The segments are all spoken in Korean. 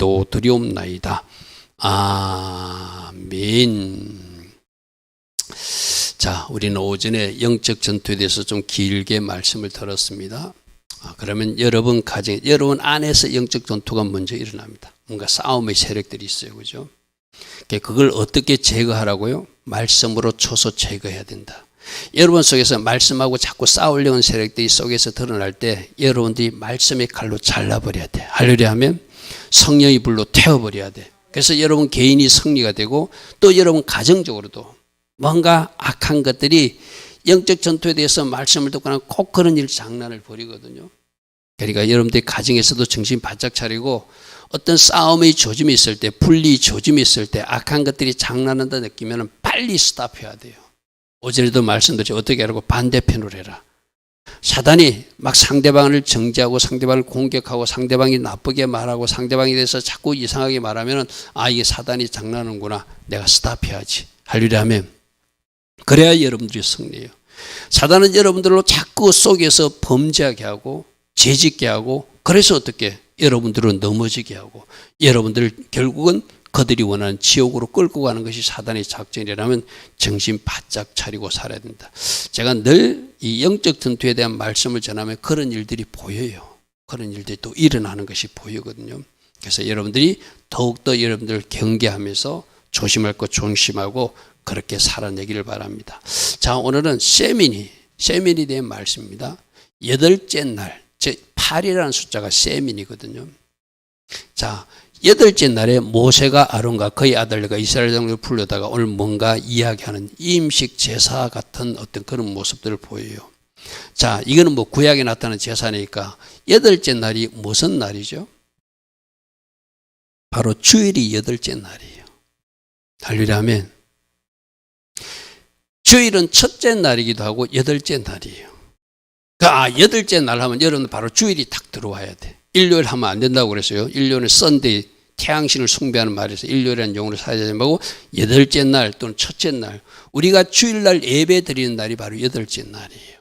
기도 드리옵나이다. 아멘. 자, 우리는 오전에 영적 전투에 대해서 좀 길게 말씀을 들었습니다. 그러면 여러분 가정, 여러분 안에서 영적 전투가 먼저 일어납니다. 뭔가 싸움의 세력들이 있어요. 그죠? 그걸 어떻게 제거하라고요? 말씀으로 쳐서 제거해야 된다. 여러분 속에서 말씀하고 자꾸 싸우려는 세력들이 속에서 드러날 때 여러분들이 말씀의 칼로 잘라버려야 돼. 할렐루야 하면 성령의 불로 태워버려야 돼. 그래서 여러분 개인이 승리가 되고 또 여러분 가정적으로도 뭔가 악한 것들이 영적 전투에 대해서 말씀을 듣거나 꼭 그런 일 장난을 벌이거든요. 그러니까 여러분들이 가정에서도 정신 바짝 차리고 어떤 싸움의 조짐이 있을 때, 분리 조짐이 있을 때 악한 것들이 장난한다 느끼면 빨리 스탑해야 돼요. 어제도 말씀드렸죠. 어떻게 하라고? 반대편으로 해라. 사단이 막 상대방을 정죄하고 상대방을 공격하고 상대방이 나쁘게 말하고 상대방에 대해서 자꾸 이상하게 말하면 이게 사단이 장난하는구나. 내가 스탑해야지. 할렐루야 하면 그래야 여러분들이 승리해요. 사단은 여러분들로 자꾸 속에서 범죄하게 하고 죄짓게 하고 그래서 어떻게 여러분들은 넘어지게 하고 여러분들 결국은 그들이 원하는 지옥으로 끌고 가는 것이 사단의 작전이라면 정신 바짝 차리고 살아야 된다. 제가 늘 이 영적 전투에 대한 말씀을 전하면 그런 일들이 보여요. 그런 일들이 또 일어나는 것이 보이거든요. 그래서 여러분들이 더욱더 여러분들 경계하면서 조심할 것 조심하고 그렇게 살아내기를 바랍니다. 자, 오늘은 세민이 대한 말씀입니다. 8째 날, 즉 8이라는 숫자가 세민이거든요. 자, 8째 날에 모세가 아론과 그의 아들들과 이스라엘 정도를 불러다가 오늘 뭔가 이야기하는 임식 제사 같은 어떤 그런 모습들을 보여요. 자, 이거는 뭐 구약에 나타나는 제사니까 8째 날이 무슨 날이죠? 바로 주일이 8째 날이에요. 할렐루야 하면 주일은 첫째 날이기도 하고 8째 날이에요. 그러니까 8째 날 하면 여러분 바로 주일이 딱 들어와야 돼. 일요일 하면 안 된다고 그랬어요. 일요일은 썬데이, 태양신을 숭배하는 말에서 일요일이라는 용어를 사용하고 8째 날 또는 첫째 날, 우리가 주일날 예배 드리는 날이 바로 8째 날이에요.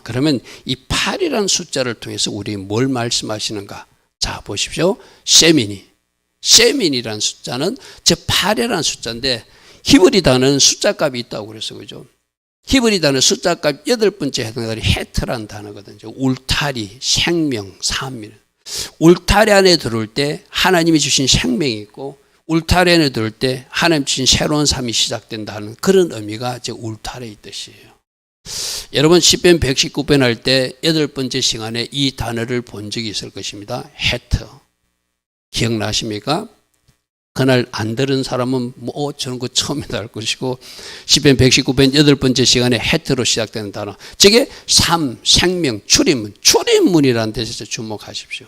그러면 이 8이라는 숫자를 통해서 우리 뭘 말씀하시는가? 자, 보십시오. 세민이라는 숫자는 즉 8이라는 숫자인데 히브리 단어는 숫자값이 있다고 그랬어요. 그죠? 히브리 단어 숫자값 8번째 해당하는 헤트라는 단어거든요. 울타리, 생명, 삶. 울타리 안에 들어올 때 하나님이 주신 생명이 있고 울타리 안에 들어올 때 하나님 주신 새로운 삶이 시작된다는 그런 의미가 제 울타리의 뜻이에요. 여러분 시편 119편 할 때 8번째 시간에 이 단어를 본 적이 있을 것입니다. 헤트. 기억나십니까? 그날 안 들은 사람은 저는 그 처음이다 할 것이고 시편 119편 8번째 시간에 헤트로 시작되는 단어. 저게 삶, 생명, 출입문이라는 데서 주목하십시오.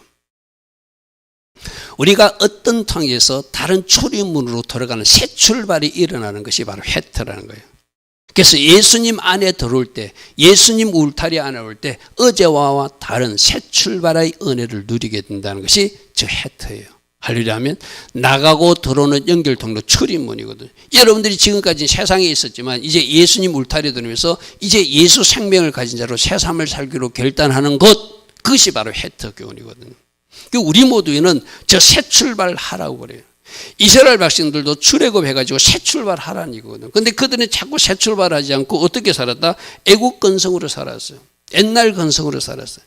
우리가 어떤 통해서 다른 출입문으로 들어가는 새 출발이 일어나는 것이 바로 헤트라는 거예요. 그래서 예수님 안에 들어올 때, 예수님 울타리 안에 올 때 어제와 다른 새 출발의 은혜를 누리게 된다는 것이 저 헤트예요. 할렐루야 하면 나가고 들어오는 연결통로 출입문이거든요. 여러분들이 지금까지 세상에 있었지만 이제 예수님 울타리에 들어오면서 이제 예수 생명을 가진 자로 새 삶을 살기로 결단하는 것, 그것이 바로 헤트 교훈이거든요. 우리 모두에는 저 새 출발하라고 그래요. 이스라엘 백성들도 출애굽해가지고 새 출발하라는 이거거든요. 근데 그들은 자꾸 새 출발하지 않고 어떻게 살았다? 애국 근성으로 살았어요. 옛날 근성으로 살았어요.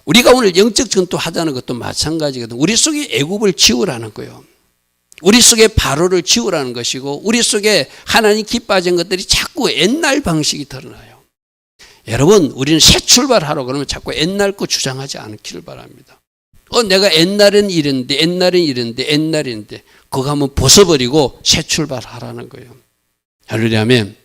우리가 오늘 영적 전투하자는 것도 마찬가지거든. 우리 속에 애굽을 지우라는 거예요. 우리 속에 바로를 지우라는 것이고 우리 속에 하나님 기뻐하는 것들이 자꾸 옛날 방식이 드러나요. 여러분, 우리는 새 출발하라고 그러면 자꾸 옛날 거 주장하지 않기를 바랍니다. 내가 옛날엔 이랬는데 그거 한번 벗어버리고 새 출발하라는 거예요. 할렐루야 하면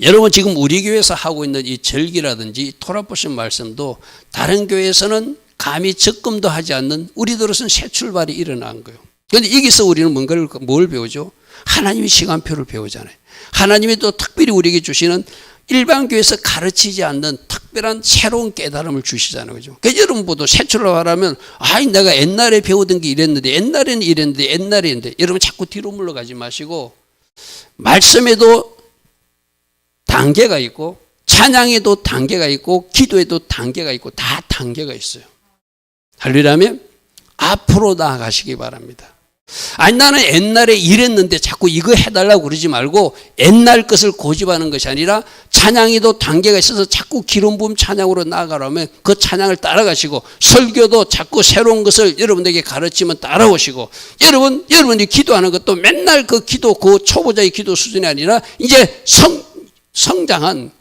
여러분 지금 우리 교회에서 하고 있는 이 절기라든지 토라 보신 말씀도 다른 교회에서는 감히 적금도 하지 않는 우리들로서는 새 출발이 일어난 거예요. 그런데 여기서 우리는 뭘 배우죠? 하나님의 시간표를 배우잖아요. 하나님이 또 특별히 우리에게 주시는 일반 교회에서 가르치지 않는 특별한 새로운 깨달음을 주시잖아요. 그죠? 그러니까 여러분도 새 출발하면 내가 옛날에 배우던 게 이랬는데 옛날에 여러분 자꾸 뒤로 물러가지 마시고 말씀에도 단계가 있고 찬양에도 단계가 있고 기도에도 단계가 있고 다 단계가 있어요. 할렐루야 하면 앞으로 나아가시기 바랍니다. 아니 나는 옛날에 이랬는데 자꾸 이거 해달라고 그러지 말고 옛날 것을 고집하는 것이 아니라 찬양에도 단계가 있어서 자꾸 기름 부음 찬양으로 나아가려면 그 찬양을 따라가시고 설교도 자꾸 새로운 것을 여러분에게 가르치면 따라오시고 여러분이 기도하는 것도 맨날 그 기도 그 초보자의 기도 수준이 아니라 이제 성장한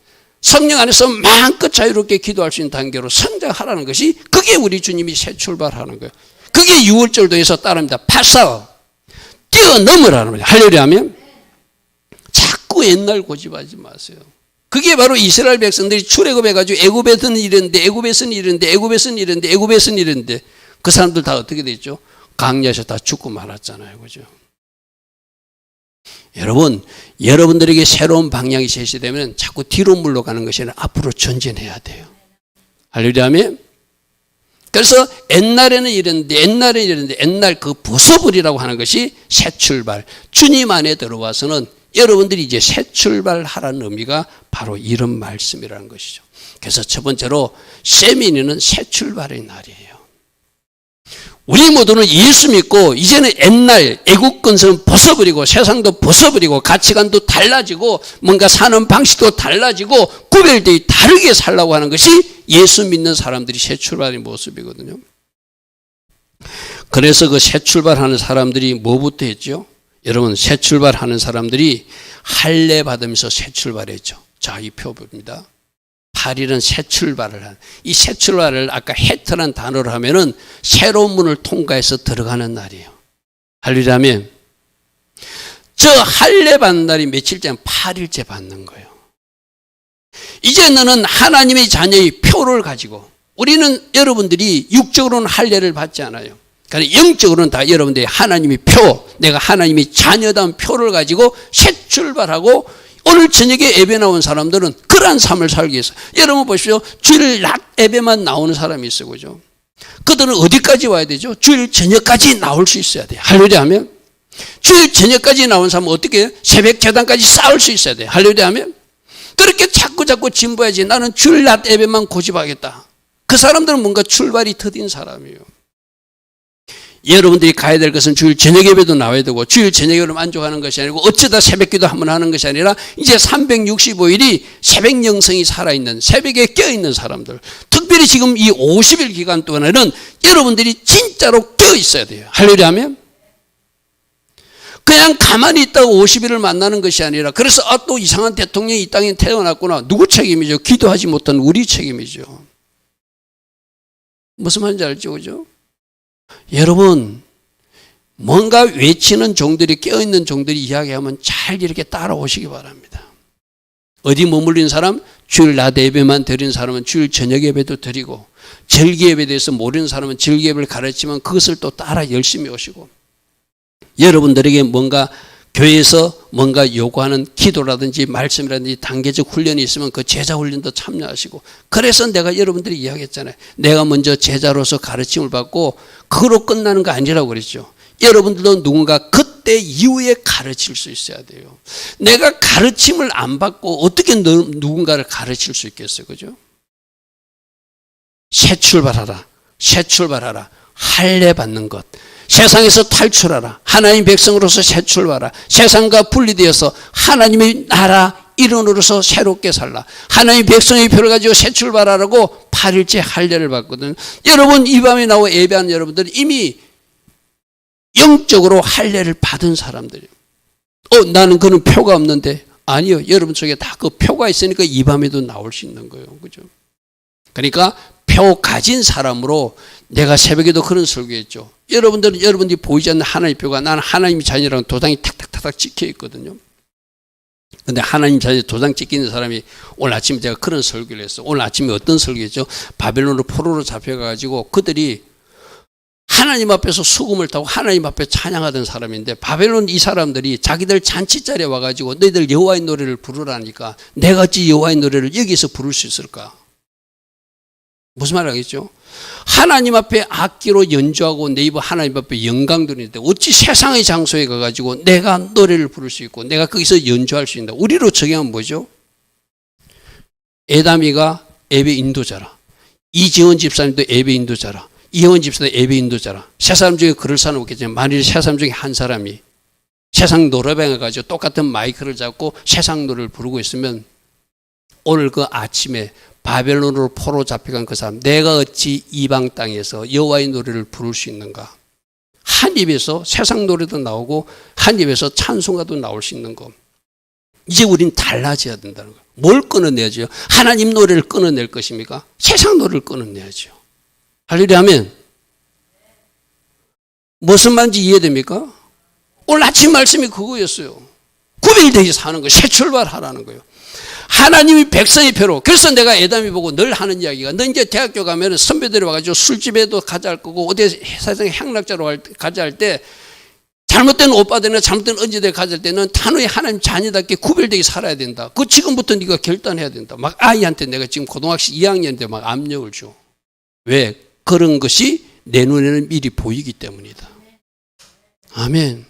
성령 안에서 마음껏 자유롭게 기도할 수 있는 단계로 성장하라는 것이 그게 우리 주님이 새 출발하는 거예요. 그게 6월절도에서 따릅니다. 파싸워 뛰어넘으라는 거예요. 할렐루야 하면 자꾸 옛날 고집하지 마세요. 그게 바로 이스라엘 백성들이 출애굽해가지고 애굽에서는 이랬는데 그 사람들 다 어떻게 됐죠? 강야에서 다 죽고 말았잖아요. 그죠? 여러분들에게 새로운 방향이 제시되면 자꾸 뒤로 물러가는 것이 아니라 앞으로 전진해야 돼요. 할렐루야 하면 그래서 옛날에는 이랬는데 옛날 그 벗어버리라고 하는 것이 새 출발. 주님 안에 들어와서는 여러분들이 이제 새 출발하라는 의미가 바로 이런 말씀이라는 것이죠. 그래서 첫 번째로 세미니는 새 출발의 날이에요. 우리 모두는 예수 믿고 이제는 옛날 애국 근성은 벗어버리고 세상도 벗어버리고 가치관도 달라지고 뭔가 사는 방식도 달라지고 구별되어 다르게 살라고 하는 것이 예수 믿는 사람들이 새 출발의 모습이거든요. 그래서 그 새 출발하는 사람들이 뭐부터 했죠? 여러분 새 출발하는 사람들이 할례 받으면서 새 출발했죠. 자, 이 표입니다. 8일은 새 출발을 한. 이 새 출발을 아까 해트란 단어로 하면은 새로운 문을 통과해서 들어가는 날이에요. 할렐루야면 저 할례 받는 날이 며칠째? 8일째 받는 거예요. 이제 너는 하나님의 자녀의 표를 가지고 우리는 여러분들이 육적으로는 할례를 받지 않아요. 그러니까 영적으로는 다 여러분들이 하나님의 표, 내가 하나님의 자녀다운 표를 가지고 새 출발하고 오늘 저녁에 예배 나온 사람들은 그러한 삶을 살기 위해서 여러분 보십시오. 주일 낮 예배만 나오는 사람이 있어요. 그죠? 그들은 어디까지 와야 되죠? 주일 저녁까지 나올 수 있어야 돼요. 할렐루야 하면 주일 저녁까지 나온 사람은 어떻게 해요? 새벽 제단까지 싸울 수 있어야 돼요. 할렐루야 하면 그렇게 자꾸 진보해야지. 나는 주일 낮 예배만 고집하겠다. 그 사람들은 뭔가 출발이 더딘 사람이에요. 여러분들이 가야 될 것은 주일 저녁 예배도 나와야 되고 주일 저녁 예배로 만족하는 것이 아니고 어쩌다 새벽 기도 한번 하는 것이 아니라 이제 365일이 새벽 영성이 살아있는 새벽에 깨어있는 사람들, 특별히 지금 이 50일 기간 동안에는 여러분들이 진짜로 깨어있어야 돼요. 할렐루야 하면 그냥 가만히 있다고 50일을 만나는 것이 아니라 그래서 또 이상한 대통령이 이 땅에 태어났구나. 누구 책임이죠? 기도하지 못한 우리 책임이죠. 무슨 말인지 알죠? 그죠? 여러분 뭔가 외치는 종들이 깨어있는 종들이 이야기하면 잘 이렇게 따라오시기 바랍니다. 어디 머물린 사람? 주일 낮 예배만 드린 사람은 주일 저녁 예배도 드리고 절기 예배에 대해서 모르는 사람은 절기 예배를 가르치면 그것을 또 따라 열심히 오시고 여러분들에게 뭔가 교회에서 뭔가 요구하는 기도라든지 말씀이라든지 단계적 훈련이 있으면 그 제자 훈련도 참여하시고 그래서 내가 여러분들이 이야기했잖아요. 내가 먼저 제자로서 가르침을 받고 그로 끝나는 거 아니라고 그랬죠. 여러분들도 누군가 그때 이후에 가르칠 수 있어야 돼요. 내가 가르침을 안 받고 어떻게 누군가를 가르칠 수 있겠어요. 그죠? 새 출발하라. 새 출발하라. 할례 받는 것. 세상에서 탈출하라. 하나님 백성으로서 새 출발하라. 세상과 분리되어서 하나님의 나라 일원으로서 새롭게 살라. 하나님 백성의 표를 가지고 새 출발하라고 8일째 할례를 받거든. 여러분 이 밤에 나와 예배하는 여러분들은 이미 영적으로 할례를 받은 사람들이에요. 나는 그런 표가 없는데. 아니요. 여러분 속에 다 그 표가 있으니까 이 밤에도 나올 수 있는 거예요. 그죠? 그러니까 표 가진 사람으로 내가 새벽에도 그런 설교했죠. 여러분들이 보이지 않는 하나님의 표가 나는 하나님의 자녀라는 도장이 탁탁탁탁 찍혀 있거든요. 근데 하나님 자녀 도장 찍히는 사람이 오늘 아침에 제가 그런 설교를 했어요. 오늘 아침에 어떤 설교했죠? 바벨론으로 포로로 잡혀가지고 그들이 하나님 앞에서 수금을 타고 하나님 앞에 찬양하던 사람인데 바벨론 이 사람들이 자기들 잔치자리에 와가지고 너희들 여호와의 노래를 부르라니까 내가 어찌 여호와의 노래를 여기서 부를 수 있을까? 무슨 말 하겠죠? 하나님 앞에 악기로 연주하고 내 입은 하나님 앞에 영광 드리는데 어찌 세상의 장소에 가가지고 내가 노래를 부를 수 있고 내가 거기서 연주할 수 있다. 우리로 적용하면 뭐죠? 에다미가 예배 인도자라. 이지원 집사님도 예배 인도자라. 이혜원 집사도 예배 인도자라. 세 사람 중에 그럴 사람은 없겠지만 만일 세 사람 중에 한 사람이 세상 노래방에 가지고 똑같은 마이크를 잡고 세상 노래를 부르고 있으면 오늘 그 아침에 바벨론으로 포로 잡혀간 그 사람, 내가 어찌 이방 땅에서 여호와의 노래를 부를 수 있는가? 한 입에서 세상 노래도 나오고 한 입에서 찬송가도 나올 수 있는 거. 이제 우린 달라져야 된다는 거예요. 뭘 끊어내야죠? 하나님 노래를 끊어낼 것입니까? 세상 노래를 끊어내야죠. 할렐루야 하면 무슨 말인지 이해됩니까? 오늘 아침 말씀이 그거였어요. 구별되게 사는 거예요. 새 출발하라는 거예요. 하나님이 백성의 표로. 그래서 내가 에담이 보고 늘 하는 이야기가, 너 이제 대학교 가면 선배들이 와가지고 술집에도 가자 할 거고 어디 세상에 향락자로 가자 할 때 잘못된 오빠들이나 잘못된 언니들 가자 할 때는 단호히 하나님 자녀답게 구별되게 살아야 된다. 그거 지금부터 네가 결단해야 된다. 막 아이한테 내가 지금 고등학교 2학년인데 막 압력을 줘. 왜? 그런 것이 내 눈에는 미리 보이기 때문이다. 아멘.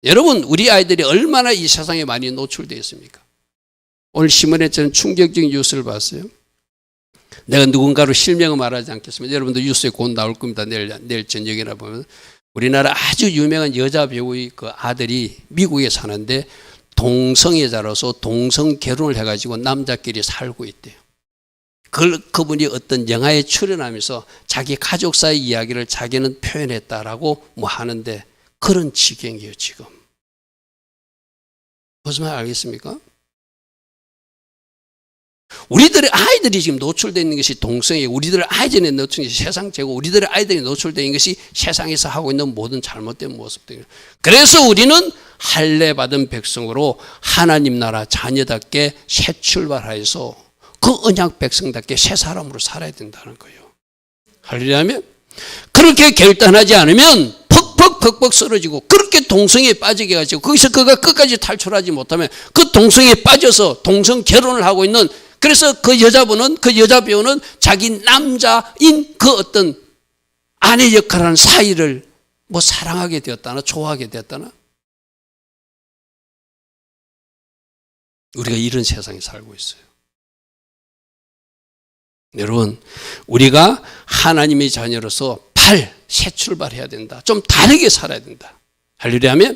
여러분, 우리 아이들이 얼마나 이 세상에 많이 노출되어 있습니까? 오늘 신문에 저는 충격적인 뉴스를 봤어요. 내가 누군가로 실명을 말하지 않겠습니다. 여러분도 뉴스에 곧 나올 겁니다. 내일 저녁이나 보면. 우리나라 아주 유명한 여자 배우의 그 아들이 미국에 사는데 동성애자로서 동성 결혼을 해가지고 남자끼리 살고 있대요. 그분이 어떤 영화에 출연하면서 자기 가족사의 이야기를 자기는 표현했다라고 뭐 하는데 그런 지경이에요, 지금. 무슨 말 알겠습니까? 우리들의 아이들이 지금 노출되어 있는 것이 동성애, 우리들의 아이들이 노출되어 있는 것이 세상죄고, 우리들의 아이들이 노출되어 있는 것이 세상에서 하고 있는 모든 잘못된 모습들. 그래서 우리는 할례 받은 백성으로 하나님 나라 자녀답게 새 출발하여서 그 언약 백성답게 새 사람으로 살아야 된다는 거예요. 할렐루야면 그렇게 결단하지 않으면 퍽퍽 쓰러지고, 그렇게 동성애에 빠지게 해가지고 거기서 그가 끝까지 탈출하지 못하면 그 동성애에 빠져서 동성 결혼을 하고 있는, 그래서 그 여자분은, 그 여자 배우는 자기 남자인 그 어떤 아내 역할하는 사이를 뭐 사랑하게 되었다나 좋아하게 되었다나, 우리가 이런 세상에 살고 있어요. 여러분, 우리가 하나님의 자녀로서 새 출발해야 된다. 좀 다르게 살아야 된다. 할렐루야 하면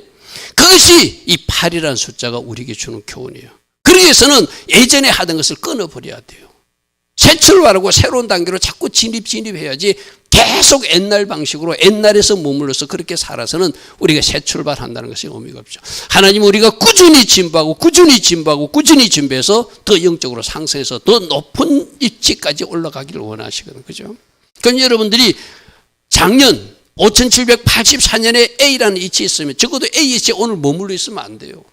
그것이 이 8이라는 숫자가 우리에게 주는 교훈이에요. 그러기 위해서는 예전에 하던 것을 끊어버려야 돼요. 새 출발하고 새로운 단계로 자꾸 진입해야지 계속 옛날 방식으로 옛날에서 머물러서 그렇게 살아서는 우리가 새 출발한다는 것이 의미가 없죠. 하나님은 우리가 꾸준히 진보해서 더 영적으로 상승해서 더 높은 위치까지 올라가기를 원하시거든요. 그죠? 그럼 여러분들이 작년 5784년에 A라는 위치에 있으면 적어도 A 위치에 오늘 머물러 있으면 안 돼요.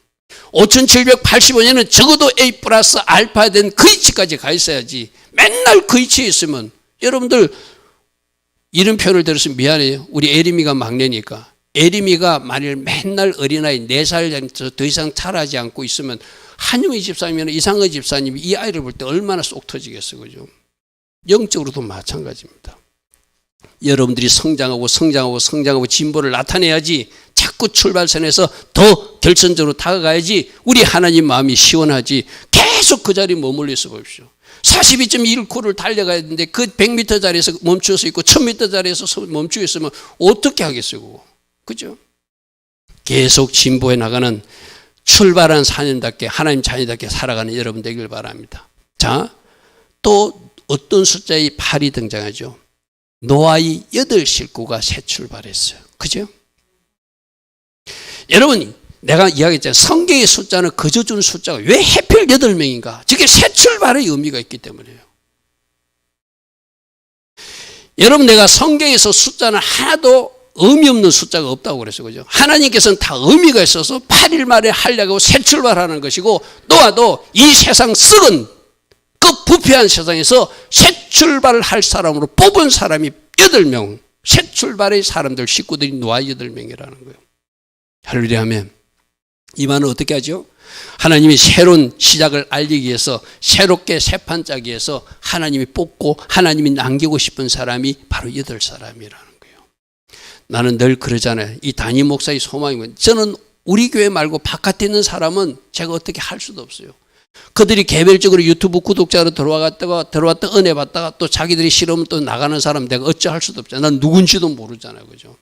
5785년은 적어도 A 플러스 알파 된 그 위치까지 가 있어야지. 맨날 그 위치에 있으면, 여러분들 이런 표현을 들어서 미안해요. 우리 에리미가 막내니까. 에리미가 만일 맨날 어린아이 4살 더 이상 자라지 않고 있으면 한유미 집사님이나 이상의 집사님이 이 아이를 볼 때 얼마나 쏙 터지겠어요. 그죠? 영적으로도 마찬가지입니다. 여러분들이 성장하고 진보를 나타내야지. 자꾸 출발선에서 더 결선적으로 다가가야지 우리 하나님 마음이 시원하지. 계속 그 자리에 머물러 있어 보십시오. 42.1km를 달려가야 되는데 그 100m 자리에서 멈추어서 있고 1000m 자리에서 멈추어 있으면 어떻게 하겠어요, 그거. 그죠? 계속 진보해 나가는 출발한 사년답게 하나님 자녀답게 살아가는 여러분 되길 바랍니다. 자, 또 어떤 숫자의 8이 등장하죠? 노아의 8식구가 새 출발했어요. 그죠? 여러분, 내가 이야기했잖아요. 성경의 숫자는 그저 주는 숫자가 왜 하필 8명인가? 저게 새 출발의 의미가 있기 때문이에요. 여러분, 내가 성경에서 숫자는 하나도 의미 없는 숫자가 없다고 그랬어요. 그죠? 하나님께서는 다 의미가 있어서 8일 만에 하려고 새 출발하는 것이고, 노아도 이 세상 썩은 그 부패한 세상에서 새 출발을 할 사람으로 뽑은 사람이 8명, 새 출발의 사람들, 식구들이 노아 8명이라는 거예요. 할렐루야 하면 이 말은 어떻게 하죠? 하나님이 새로운 시작을 알리기 위해서 새롭게 새 판 짜기 위해서 하나님이 뽑고 하나님이 남기고 싶은 사람이 바로 8사람이라는 거예요. 나는 늘 그러잖아요. 이 담임 목사의 소망이면, 저는 우리 교회 말고 바깥에 있는 사람은 제가 어떻게 할 수도 없어요. 그들이 개별적으로 유튜브 구독자로 들어왔다가 은혜 받다가 또 자기들이 싫으면 또 나가는 사람 내가 어찌할 수도 없잖아요. 난 누군지도 모르잖아요. 그죠?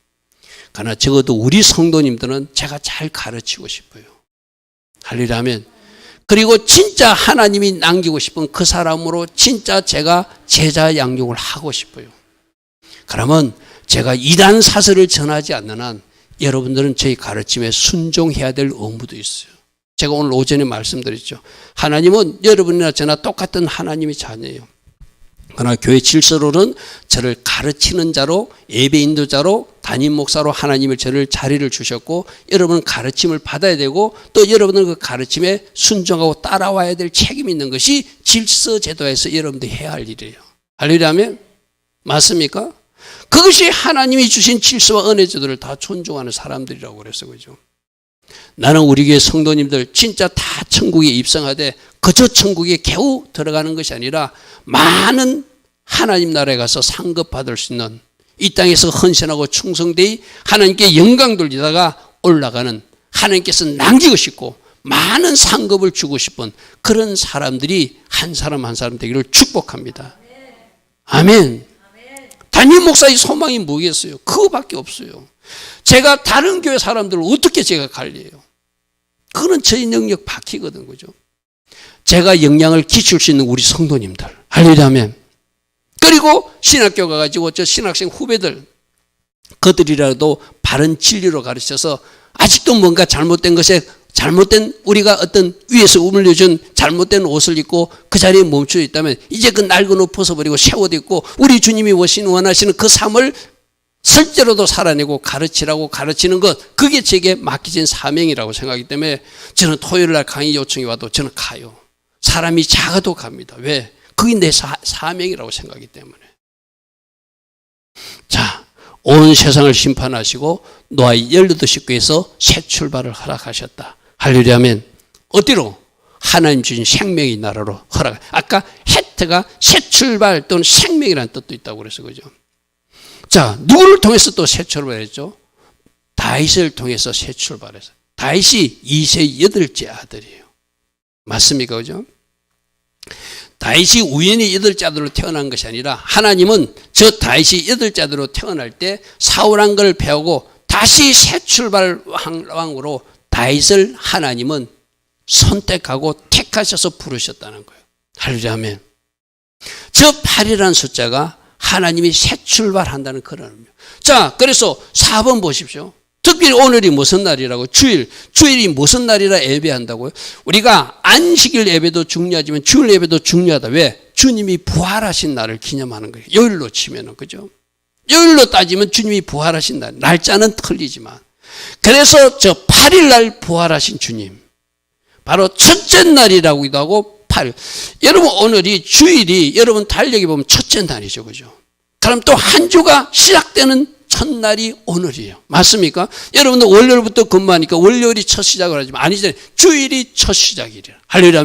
그러나 적어도 우리 성도님들은 제가 잘 가르치고 싶어요. 할렐루야. 그리고 진짜 하나님이 남기고 싶은 그 사람으로 진짜 제가 제자 양육을 하고 싶어요. 그러면 제가 이단 사설을 전하지 않는 한 여러분들은 저희 가르침에 순종해야 될 의무도 있어요. 제가 오늘 오전에 말씀드렸죠. 하나님은 여러분이나 저나 똑같은 하나님의 자녀예요. 그러나 교회 질서로는 저를 가르치는 자로, 예배 인도자로, 담임 목사로 하나님을 저를 자리를 주셨고, 여러분은 가르침을 받아야 되고, 또 여러분은 그 가르침에 순종하고 따라와야 될 책임이 있는 것이 질서 제도에서 여러분들이 해야 할 일이에요. 할렐루야. 맞습니까? 그것이 하나님이 주신 질서와 은혜 제도를 다 존중하는 사람들이라고 그래서 그죠. 나는 우리 교회 성도님들 진짜 다 천국에 입성하되 그저 천국에 겨우 들어가는 것이 아니라 많은 하나님 나라에 가서 상급 받을 수 있는, 이 땅에서 헌신하고 충성되이 하나님께 영광 돌리다가 올라가는, 하나님께서 남기고 싶고 많은 상급을 주고 싶은 그런 사람들이 한 사람 한 사람 되기를 축복합니다. 아멘. 담임 목사의 소망이 뭐겠어요? 그거밖에 없어요. 제가 다른 교회 사람들을 어떻게 제가 관리해요? 그거는 저희 능력 바뀌거든, 그죠? 제가 영향을 끼칠 수 있는 우리 성도님들, 할렐루야. 그리고 신학교 가가지고 저 신학생 후배들, 그들이라도 바른 진리로 가르쳐서 아직도 뭔가 잘못된 것에, 잘못된, 우리가 어떤 위에서 물려준 잘못된 옷을 입고 그 자리에 멈춰 있다면 이제 그 낡은 옷 벗어버리고 새 옷 입고 우리 주님이 원하시는 그 삶을 실제로도 살아내고 가르치라고 가르치는 것, 그게 제게 맡겨진 사명이라고 생각하기 때문에 저는 토요일 날 강의 요청이 와도 저는 가요. 사람이 작아도 갑니다. 왜? 그게 내 사명이라고 생각하기 때문에. 자, 온 세상을 심판하시고 노아의 18식구에서 새 출발을 허락하셨다. 할렐루야면 어디로? 하나님 주신 생명의 나라로 허락. 아까 헤트가 새 출발 또는 생명이라는 뜻도 있다고 그래서 그죠. 자, 누구를 통해서 또 새 출발했죠? 다윗을 통해서 새 출발했어요. 다윗이 이새의 8째 아들이에요. 맞습니까? 그죠? 다윗이 우연히 8째 아들로 태어난 것이 아니라 하나님은 저 다윗이 8째 아들로 태어날 때 사울한 걸 배우고 다시 새 출발 왕으로 다윗을 하나님은 선택하고 택하셔서 부르셨다는 거예요. 할렐루야. 저 8이라는 숫자가 하나님이 새 출발한다는 그런 의미예요. 자, 그래서 4번 보십시오. 특별히 오늘이 무슨 날이라고? 주일이 무슨 날이라 예배한다고요? 우리가 안식일 예배도 중요하지만 주일 예배도 중요하다. 왜? 주님이 부활하신 날을 기념하는 거예요. 요일로 치면은, 그죠? 요일로 따지면 주님이 부활하신 날, 날짜는 틀리지만. 그래서 저 8일 날 부활하신 주님, 바로 첫째 날이라고도 하고 8일. 여러분 오늘이 주일이 여러분 달력에 보면 첫째 날이죠. 그죠? 그럼 또 한 주가 시작되는 첫날이 오늘이에요. 맞습니까? 여러분들 월요일부터 근무하니까 월요일이 첫 시작을 하지만 아니잖아요. 주일이 첫 시작이래요. 할렐루야.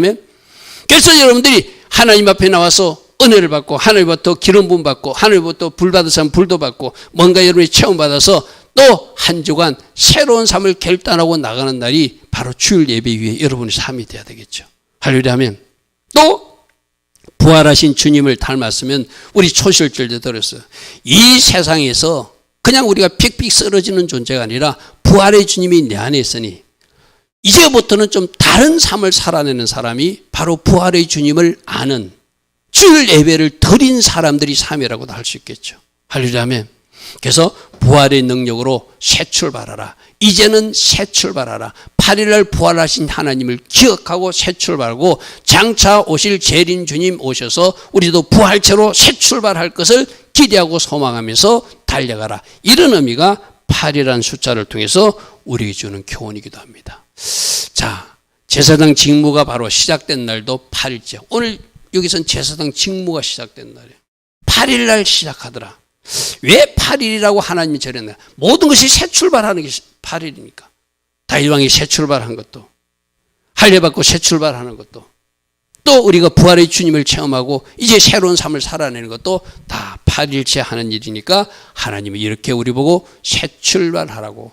그래서 여러분들이 하나님 앞에 나와서 은혜를 받고 하늘부터 기름 부음 받고 하늘부터 불 받은 사람 불도 받고 뭔가 여러분이 체험받아서 또 한 주간 새로운 삶을 결단하고 나가는 날이 바로 주일 예배 위에 여러분의 삶이 돼야 되겠죠. 할렐루야. 또 부활하신 주님을 닮았으면 우리 초실절도 들었어요. 이 세상에서 그냥 우리가 픽픽 쓰러지는 존재가 아니라 부활의 주님이 내 안에 있으니 이제부터는 좀 다른 삶을 살아내는 사람이 바로 부활의 주님을 아는 주일 예배를 드린 사람들이 삶이라고도 할 수 있겠죠. 할렐루야. 그래서 부활의 능력으로 새 출발하라. 이제는 새 출발하라. 8일날 부활하신 하나님을 기억하고 새 출발하고 장차 오실 재림 주님 오셔서 우리도 부활체로 새 출발할 것을 기대하고 소망하면서 달려가라. 이런 의미가 8이라는 숫자를 통해서 우리에게 주는 교훈이기도 합니다. 자, 제사장 직무가 바로 시작된 날도 8일째. 오늘 여기선 제사장 직무가 시작된 날이에요. 8일날 시작하더라. 왜 8일이라고 하나님이 정했나? 모든 것이 새 출발하는 게 8일이니까. 다윗 왕이 새 출발한 것도, 할례받고 새 출발하는 것도, 또 우리가 부활의 주님을 체험하고 이제 새로운 삶을 살아내는 것도 다 8일째 하는 일이니까 하나님이 이렇게 우리 보고 새 출발하라고.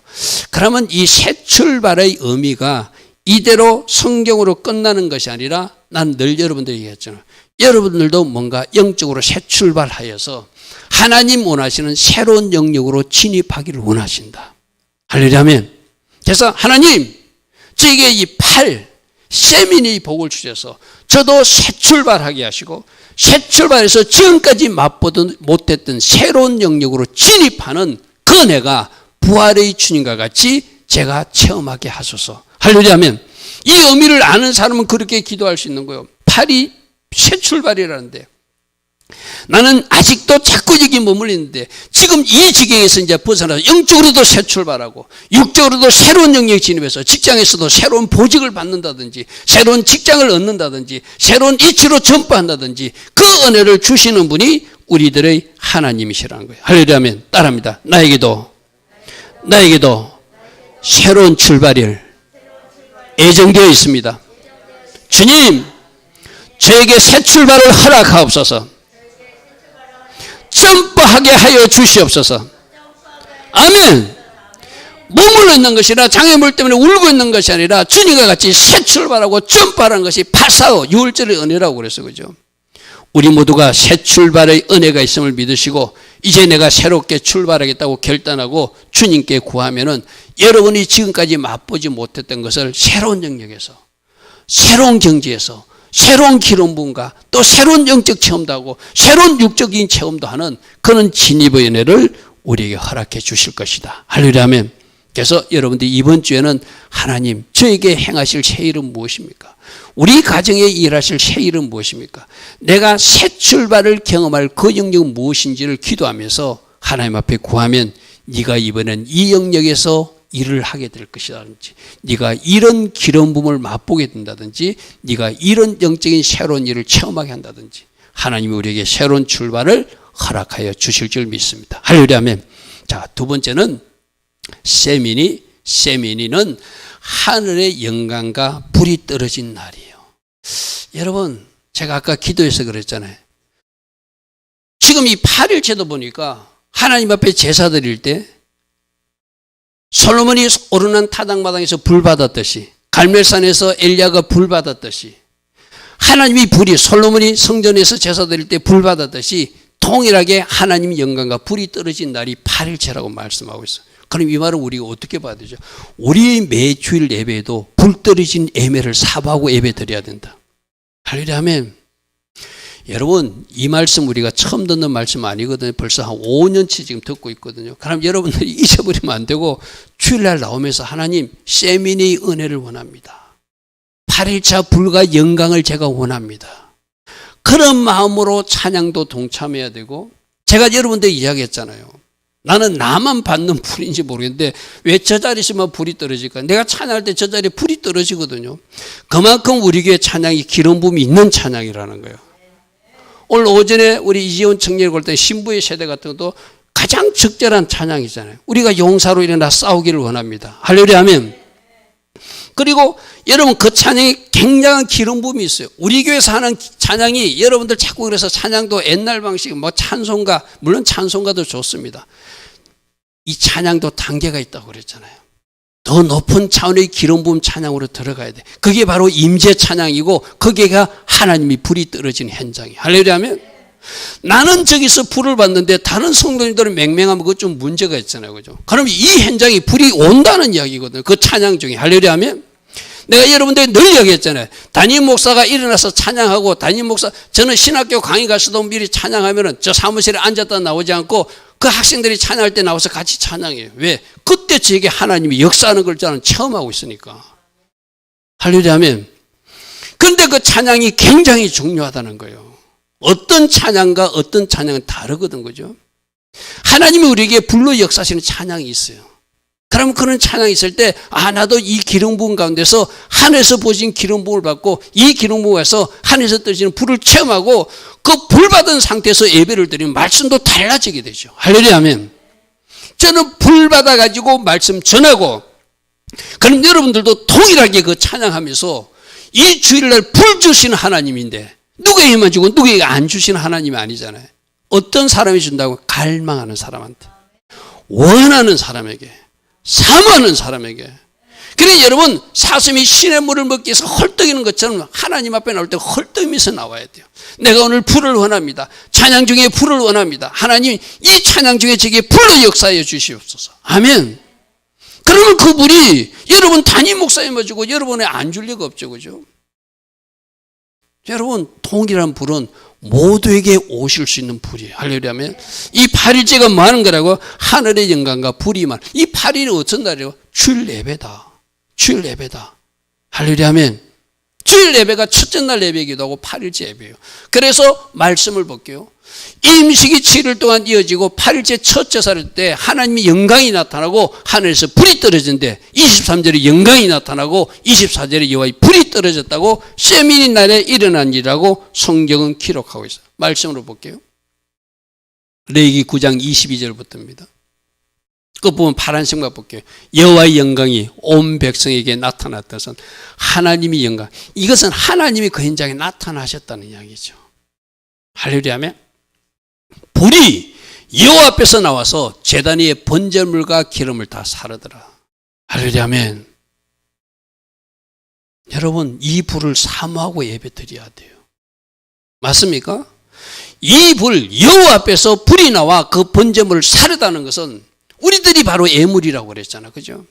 그러면 이 새 출발의 의미가 이대로 성경으로 끝나는 것이 아니라 난 늘 여러분들에게 얘기했잖아요. 여러분들도 뭔가 영적으로 새 출발하여서 하나님 원하시는 새로운 영역으로 진입하기를 원하신다. 할렐루야. 그래서 하나님, 저에게 이 세미니 복을 주셔서 저도 새 출발하게 하시고 새 출발해서 지금까지 맛보던 못했던 새로운 영역으로 진입하는 그 은혜가 부활의 주님과 같이 제가 체험하게 하소서. 할렐루야. 이 의미를 아는 사람은 그렇게 기도할 수 있는 거예요. 8이 새 출발이라는데 나는 아직도 자꾸 여기 머물리는데 지금 이 지경에서 이제 벗어나서 영적으로도 새 출발하고 육적으로도 새로운 영역에 진입해서 직장에서도 새로운 보직을 받는다든지 새로운 직장을 얻는다든지 새로운 이치로 전파한다든지 그 은혜를 주시는 분이 우리들의 하나님이시라는 거예요. 할렐루야. 따라합니다. 나에게도 새로운 출발이 예정되어 있습니다. 주님, 저에게 새 출발을 허락하옵소서. 점프하게 하여 주시옵소서. 아멘. 머물러 있는 것이 아니라 장애물 때문에 울고 있는 것이 아니라 주님과 같이 새 출발하고 점프하는 것이 파사오, 유월절의 은혜라고 그랬어요. 그죠? 우리 모두가 새 출발의 은혜가 있음을 믿으시고 이제 내가 새롭게 출발하겠다고 결단하고 주님께 구하면은 여러분이 지금까지 맛보지 못했던 것을 새로운 영역에서 새로운 경지에서 새로운 기름 부음과 또 새로운 영적 체험도 하고 새로운 육적인 체험도 하는 그런 진입의 은혜를 우리에게 허락해 주실 것이다. 할렐루야. 그래서 여러분들이 이번 주에는 하나님, 저에게 행하실 새 일은 무엇입니까? 우리 가정에 일하실 새 일은 무엇입니까? 내가 새 출발을 경험할 그 영역은 무엇인지를 기도하면서 하나님 앞에 구하면 네가 이번엔 이 영역에서 일을 하게 될 것이라든지 네가 이런 기름 부음을 맛보게 된다든지 네가 이런 영적인 새로운 일을 체험하게 한다든지 하나님이 우리에게 새로운 출발을 허락하여 주실 줄 믿습니다. 할렐루야. 자, 두 번째는 세미니는 하늘의 영광과 불이 떨어진 날이에요. 여러분, 제가 아까 기도해서 그랬잖아요. 지금 이 8일째도 보니까 하나님 앞에 제사 드릴 때 솔로몬이 오르난 타작마당에서 불 받았듯이 갈멜산에서 엘리야가 불 받았듯이 하나님이 불이 솔로몬이 성전에서 제사 드릴 때 불 받았듯이 동일하게 하나님 영광과 불이 떨어진 날이 8일째라고 말씀하고 있어요. 그럼 이 말은 우리가 어떻게 봐야 되죠? 우리 매주일 예배에도 불 떨어진 예배를 사모하고 예배 드려야 된다. 할렐루야. 여러분, 이 말씀 우리가 처음 듣는 말씀 아니거든요. 벌써 한 5년치 지금 듣고 있거든요. 그럼 여러분들이 잊어버리면 안 되고 주일날 나오면서 하나님, 세미니의 은혜를 원합니다. 8일차 불과 영광을 제가 원합니다. 그런 마음으로 찬양도 동참해야 되고, 제가 여러분들 이야기했잖아요. 나는 나만 받는 불인지 모르겠는데 왜 저 자리에서만 불이 떨어질까? 내가 찬양할 때 저 자리에 불이 떨어지거든요. 그만큼 우리 교회 찬양이 기름 부음이 있는 찬양이라는 거예요. 오늘 오전에 우리 이지원 청년이 볼 때 신부의 세대 같은 것도 가장 적절한 찬양이잖아요. 우리가 용사로 일어나 싸우기를 원합니다. 할렐루야. 그리고 여러분, 그 찬양이 굉장한 기름 부음이 있어요. 우리 교회에서 하는 찬양이 여러분들 자꾸 그래서 찬양도 옛날 방식 찬송가, 물론 찬송가도 좋습니다. 이 찬양도 단계가 있다고 그랬잖아요. 더 높은 차원의 기름 부음 찬양으로 들어가야 돼. 그게 바로 임재 찬양이고 거기가 하나님이 불이 떨어진 현장이에요. 할렐루야. 나는 저기서 불을 받는데 다른 성도님들은 맹맹하면 그거 좀 문제가 있잖아요. 그죠? 그럼 이 현장에 불이 온다는 이야기거든요. 그 찬양 중에. 할렐루야. 내가 여러분들 늘 이야기했잖아요. 담임 목사가 일어나서 찬양하고 담임 목사, 저는 신학교 강의 가서도 미리 찬양하면은 저 사무실에 앉았다 나오지 않고 그 학생들이 찬양할 때 나와서 같이 찬양해요. 왜? 그때 저에게 하나님이 역사하는 걸 저는 처음 하고 있으니까. 할렐루야. 그런데 그 찬양이 굉장히 중요하다는 거예요. 어떤 찬양과 어떤 찬양은 다르거든, 그죠? 하나님이 우리에게 불로 역사하시는 찬양이 있어요. 그럼 그런 찬양이 있을 때, 나도 이 기름 부음 가운데서 하늘에서 보신 기름 부음을 받고 이 기름 부음에서 하늘에서 떨어지는 불을 체험하고 그 불 받은 상태에서 예배를 드리면 말씀도 달라지게 되죠. 할렐루야. 저는 불 받아가지고 말씀 전하고, 그럼 여러분들도 동일하게 그 찬양하면서 이 주일날 불 주시는 하나님인데 누구에게만 주고 누구에게 안 주시는 하나님이 아니잖아요. 어떤 사람이 준다고? 갈망하는 사람한테, 원하는 사람에게, 사모하는 사람에게. 그래 여러분, 사슴이 신의 물을 먹기 위해서 헐떡이는 것처럼 하나님 앞에 나올 때 헐떡이면서 나와야 돼요. 내가 오늘 불을 원합니다. 찬양 중에 불을 원합니다. 하나님, 이 찬양 중에 제게 불로 역사해 주시옵소서. 아멘. 그러면 그 불이 여러분 담임 목사님 해주고 여러분에 안 줄 리가 없죠. 그죠? 여러분, 동일한 불은 모두에게 오실 수 있는 불이에요. 할렐루야. 이 8일째가 뭐 하는 거라고? 하늘의 영광과 불이 만. 이 8일이 어떤 날이에요? 주일 예배다. 주일 예배다. 할렐루야. 주일 예배가 첫째 날 예배이기도 하고 8일째 예배예요. 그래서 말씀을 볼게요. 임식이 7일 동안 이어지고 8일째 첫째 살 때 하나님의 영광이 나타나고 하늘에서 불이 떨어진대. 23절에 영광이 나타나고 24절에 여호와의 불이 떨어졌다고 세민의 날에 일어난 일이라고 성경은 기록하고 있어요. 말씀으로 볼게요. 레위기 9장 22절부터입니다. 그 부분 파란색만 볼게요. 여호와의 영광이 온 백성에게 나타났던 것은 하나님의 영광. 이것은 하나님이 그 현장에 나타나셨다는 이야기죠. 할렐루야. 불이 여호와 앞에서 나와서 제단 위에 번제물과 기름을 다 사르더라. 할렐루야. 여러분, 이 불을 사모하고 예배드려야 돼요. 맞습니까? 이 불, 여호와 앞에서 불이 나와 그 번제물을 사르다는 것은 우리들이 바로 예물이라고 그랬잖아요. 그죠?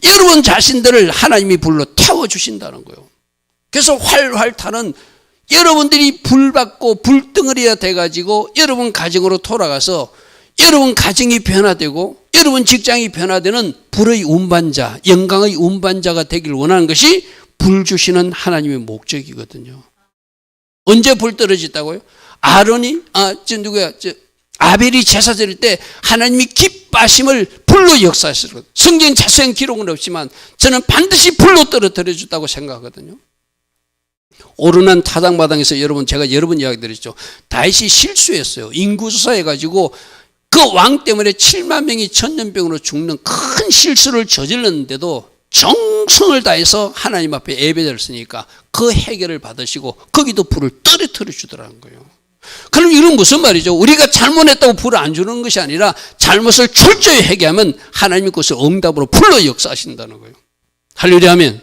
여러분 자신들을 하나님이 불로 태워주신다는 거예요. 그래서 활활 타는 여러분들이 불 받고 불덩어리가 돼가지고 여러분 가정으로 돌아가서 여러분 가정이 변화되고 여러분 직장이 변화되는 불의 운반자, 영광의 운반자가 되길 원하는 것이 불 주시는 하나님의 목적이거든요. 언제 불 떨어졌다고요? 아론이, 아벨이 제사 드릴 때 하나님이 기뻐하심을 불로 역사하시거든요. 성경 자세한 기록은 없지만 저는 반드시 불로 떨어뜨려 줬다고 생각하거든요. 오르난 타작마당에서 제가 여러 번 이야기 드렸죠. 다윗이 실수했어요. 인구조사 해가지고 그 왕 때문에 7만 명이 천년병으로 죽는 큰 실수를 저질렀는데도 정성을 다해서 하나님 앞에 예배드렸으니까 그 해결을 받으시고 거기도 불을 떨어뜨려 주더라는 거예요. 그럼 이건 무슨 말이죠? 우리가 잘못했다고 불을 안 주는 것이 아니라 잘못을 철저히 회개하면 하나님이 그것을 응답으로 불로 역사하신다는 거예요. 할렐루야. 아멘.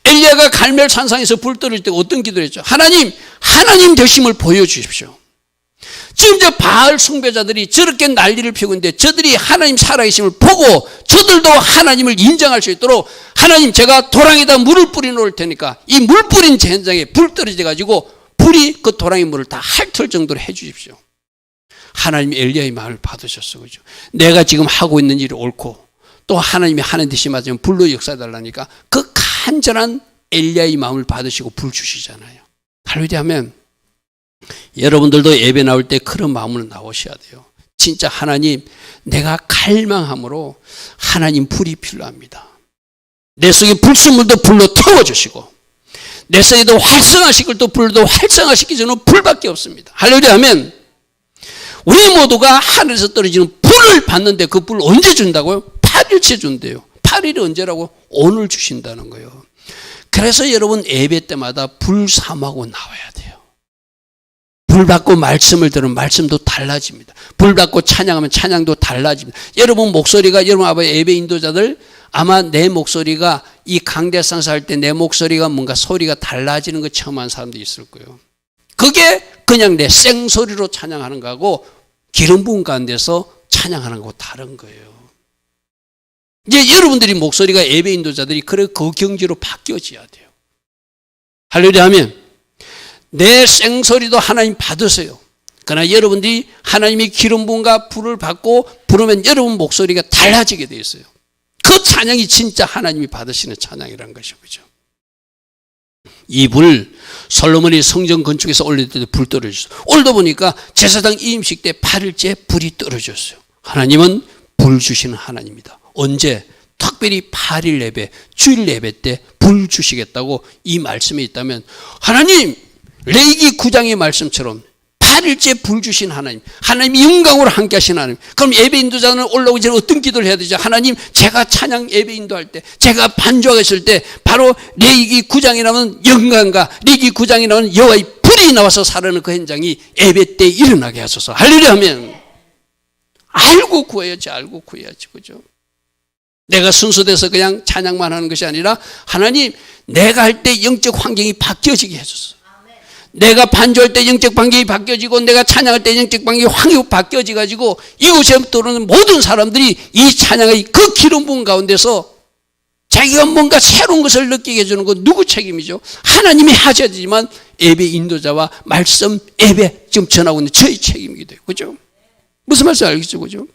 엘리야가 갈멜 산상에서 불 떨어질 때 어떤 기도를 했죠? 하나님 되심을 보여주십시오. 지금 저 바알 숭배자들이 저렇게 난리를 피우고 있는데 저들이 하나님 살아계심을 보고 저들도 하나님을 인정할 수 있도록 하나님, 제가 도랑에다 물을 뿌려 놓을 테니까 이 물 뿌린 제 현장에 불 떨어져 가지고 불이 그 도랑의 물을 다 핥을 정도로 해 주십시오. 하나님이 엘리야의 마음을 받으셨어. 그죠? 내가 지금 하고 있는 일이 옳고 또 하나님이 하는 듯이 맞으면 불로 역사해 달라니까 그 간절한 엘리야의 마음을 받으시고 불 주시잖아요. 할렐루야. 하면 여러분들도 예배 나올 때 그런 마음으로 나오셔야 돼요. 진짜 하나님, 내가 갈망함으로 하나님 불이 필요합니다. 내 속에 불순물도 불로 태워주시고 내 속에도 활성화시킬 또 불도 활성화시키기 전에 불밖에 없습니다. 할렐루야. 하면 우리 모두가 하늘에서 떨어지는 불을 받는데 그 불을 언제 준다고요? 8일째 준대요. 8일이 언제라고? 오늘 주신다는 거예요. 그래서 여러분 예배 때마다 불 사모하고 나와야 돼요. 불 받고 말씀을 들으면 말씀도 달라집니다. 불 받고 찬양하면 찬양도 달라집니다. 여러분 목소리가, 여러분 아버지 예배 인도자들, 아마 내 목소리가 이 강대상사 할 때 내 목소리가 뭔가 소리가 달라지는 거 처음 한 사람도 있을 거예요. 그게 그냥 내 생소리로 찬양하는 거하고 기름 부은 가운데서 찬양하는 거하고 다른 거예요. 이제 여러분들이 목소리가 예배 인도자들이 그래 그 경지로 바뀌어져야 돼요. 할렐루야. 하면 내 생소리도 하나님 받으세요. 그러나 여러분들이 하나님의 기름 부음과 불을 받고 부르면 여러분 목소리가 달라지게 되어 있어요. 그 찬양이 진짜 하나님이 받으시는 찬양이라는 것이죠. 그죠? 이 불, 솔로몬이 성전 건축에서 올릴 때도 불 떨어졌어요. 오늘도 보니까 제사장 이임식 때 8일째 불이 떨어졌어요. 하나님은 불 주시는 하나님입니다. 언제? 특별히 8일 예배, 주일 예배 때 불 주시겠다고 이 말씀에 있다면 하나님, 레위기 9장의 말씀처럼 8일째 불 주신 하나님, 하나님이 영광으로 함께 하신 하나님. 그럼 예배 인도자는 올라오기 전에 어떤 기도를 해야 되죠? 하나님, 제가 찬양 예배 인도할 때, 제가 반주하고 있을 때 바로 레위기 9장에 나오는 영광과 레위기 9장에 나오는 여호와의 불이 나와서 사르는 그 현장이 예배 때 일어나게 하소서. 할렐루야. 하면 알고 구해야지, 알고 구해야지. 그죠? 내가 순수돼서 그냥 찬양만 하는 것이 아니라 하나님, 내가 할 때 영적 환경이 바뀌어지게 해줬어. 내가 반주할 때 영적 환경이 바뀌어지고 내가 찬양할 때 영적 환경이 확 바뀌어지가지고 이곳에 들어오는 모든 사람들이 이 찬양의 그 기름 부은 가운데서 자기가 뭔가 새로운 것을 느끼게 해주는 건 누구 책임이죠? 하나님이 하셔야 되지만 예배 인도자와 말씀 예배 지금 전하고 있는 저희 책임이기도 해요. 그죠? 무슨 말인지 알겠죠? 그죠?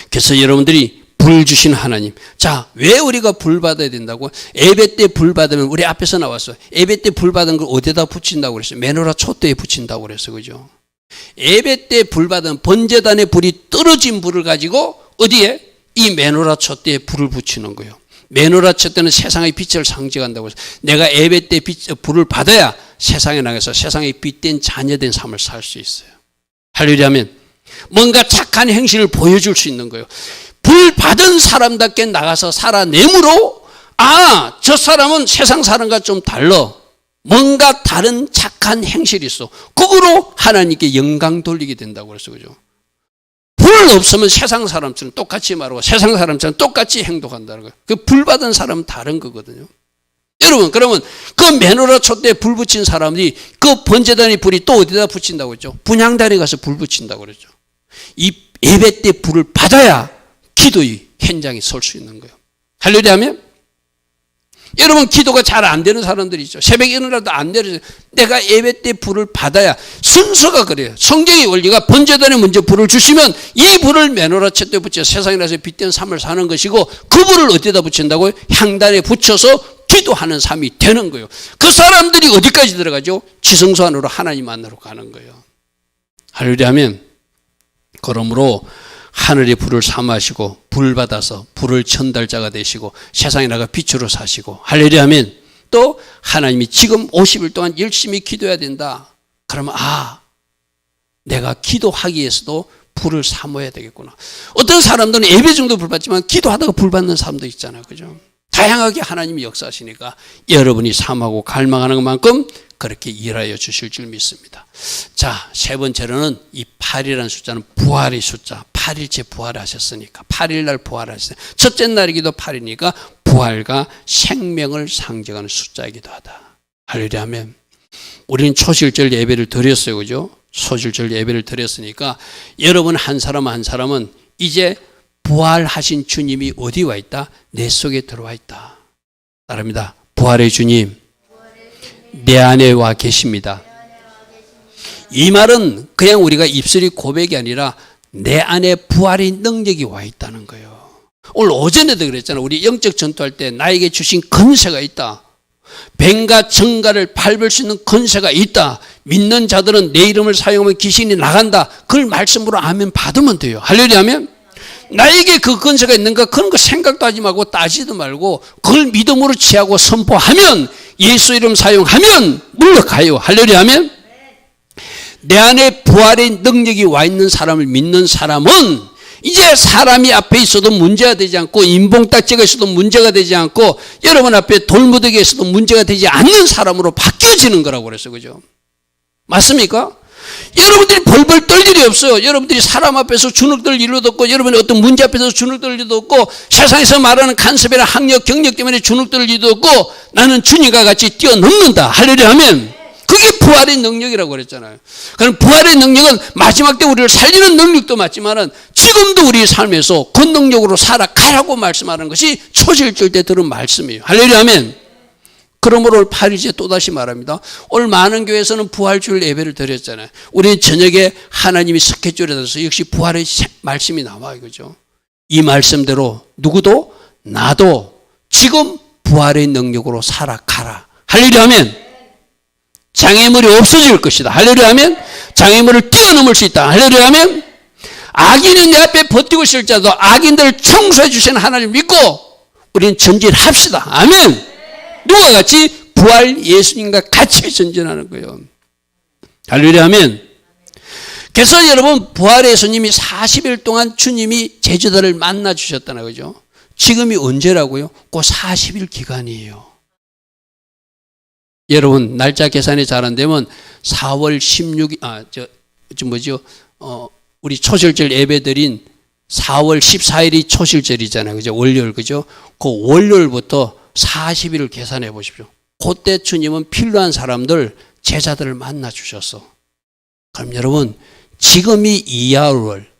그래서 여러분들이 불 주신 하나님. 자, 왜 우리가 불 받아야 된다고? 예배 때 불 받으면 우리 앞에서 나왔어요. 예배 때 불 받은 걸 어디다 붙인다고 그랬어요? 메노라 촛대에 붙인다고 그랬어요. 그죠? 예배 때 불 받은 번제단의 불이 떨어진 불을 가지고 어디에? 이 메노라 촛대에 불을 붙이는 거예요. 메노라 촛대는 세상의 빛을 상징한다고 해서 내가 예배 때 불을 받아야 세상에 나가서 세상의 빛된 자녀된 삶을 살 수 있어요. 할렐루야면 뭔가 착한 행실을 보여줄 수 있는 거예요. 불 받은 사람답게 나가서 살아내므로 저 사람은 세상 사람과 좀 달라. 뭔가 다른 착한 행실이 있어. 그거로 하나님께 영광 돌리게 된다고 그랬어요. 그죠? 불 없으면 세상 사람처럼 똑같이 말하고 세상 사람처럼 똑같이 행동한다는 거예요. 그 불 받은 사람은 다른 거거든요. 여러분, 그러면 그 메노라 촛대에 불 붙인 사람들이 그 번제단의 불이 또 어디다 붙인다고 했죠? 분향단에 가서 불 붙인다고 그랬죠. 이 예배 때 불을 받아야 기도의 현장에 설 수 있는 거예요. 할렐루야 하면 여러분, 기도가 잘 안 되는 사람들이 있죠. 새벽에 일어나도 안 되는. 내가 예배 때 불을 받아야 순서가 그래요. 성경의 원리가 번제단에 먼저 불을 주시면 이 불을 메노라 촛대에 붙여 세상에 나서 빛된 삶을 사는 것이고 그 불을 어디다 붙인다고요? 향단에 붙여서 기도하는 삶이 되는 거예요. 그 사람들이 어디까지 들어가죠? 지성소 안으로 하나님 만나러 가는 거예요. 할렐루야 하면 그러므로 하늘의 불을 삼으시고 불 받아서 불을 전달자가 되시고 세상에 나가 빛으로 사시고 할렐루야 하면 또 하나님이 지금 50일 동안 열심히 기도해야 된다. 그러면 내가 기도하기 위해서도 불을 삼아야 되겠구나. 어떤 사람들은 예배 정도 불 받지만 기도하다가 불 받는 사람도 있잖아요. 그죠? 다양하게 하나님이 역사하시니까 여러분이 삼하고 갈망하는 것만큼 그렇게 일하여 주실 줄 믿습니다. 자, 세 번째로는 이 8이라는 숫자는 부활의 숫자. 8일째 부활하셨으니까 8일날 부활하셨으니까 첫째 날이기도 8이니까 부활과 생명을 상징하는 숫자이기도 하다. 할렐루야 하면 우리는 초실절 예배를 드렸어요. 그죠? 초실절 예배를 드렸으니까 여러분 한 사람 한 사람은 이제 부활하신 주님이 어디 와 있다? 내 속에 들어와 있다. 따릅니다. 부활의 주님 내 안에 와 계십니다. 이 말은 그냥 우리가 입술이 고백이 아니라 내 안에 부활의 능력이 와 있다는 거예요. 오늘 오전에도 그랬잖아요. 우리 영적 전투할 때 나에게 주신 권세가 있다. 뱀과 정갈을 밟을 수 있는 권세가 있다. 믿는 자들은 내 이름을 사용하면 귀신이 나간다. 그걸 말씀으로 아멘 받으면 돼요. 할렐루야 하면 나에게 그 권세가 있는가 그런 거 생각도 하지 말고 따지도 말고 그걸 믿음으로 취하고 선포하면 예수 이름 사용하면 물러가요. 할렐루야 하면 내 안에 부활의 능력이 와 있는 사람을 믿는 사람은 이제 사람이 앞에 있어도 문제가 되지 않고 인봉딱지가 있어도 문제가 되지 않고 여러분 앞에 돌무더기가 있어도 문제가 되지 않는 사람으로 바뀌어지는 거라고 그랬어요. 그죠? 맞습니까? 여러분들이 벌벌 떨 일이 없어요. 여러분들이 사람 앞에서 주눅들 일도 없고 여러분이 어떤 문제 앞에서 주눅들 일도 없고 세상에서 말하는 간섭이나 학력, 경력 때문에 주눅들 일도 없고 나는 주님과 같이 뛰어넘는다. 할렐루야 하면 그게 부활의 능력이라고 그랬잖아요. 그럼 부활의 능력은 마지막 때 우리를 살리는 능력도 맞지만은 지금도 우리 삶에서 그 능력으로 살아가라고 말씀하는 것이 초실절 때 들은 말씀이에요. 할렐루야 아멘. 그러므로 오늘 8일째 또다시 말합니다. 오늘 많은 교회에서는 부활주일 예배를 드렸잖아요. 우리는 저녁에 하나님이 스케줄에 따라서 역시 부활의 말씀이 나와 이거죠. 이 말씀대로 누구도 나도 지금 부활의 능력으로 살아가라. 할렐루야 아멘. 장애물이 없어질 것이다. 할렐루야 하면 장애물을 뛰어넘을 수 있다. 할렐루야 하면 악인은 내 앞에 버티고 있을지라도 악인들을 청소해 주시는 하나님을 믿고 우리는 전진합시다. 아멘. 누가 같이 부활 예수님과 같이 전진하는 거예요. 할렐루야 하면 그래서 여러분 부활의 예수님이 40일 동안 주님이 제자들을 만나 주셨다는 거죠. 지금이 언제라고요? 그 40일 기간이에요. 여러분 날짜 계산이 잘 안 되면 4월 16일 우리 초실절 예배 드린 4월 14일이 초실절이잖아요. 그죠? 월요일, 그죠? 그 월요일부터 40일을 계산해 보십시오. 그때 주님은 필요한 사람들, 제자들을 만나 주셨어. 그럼 여러분, 지금이 이하월,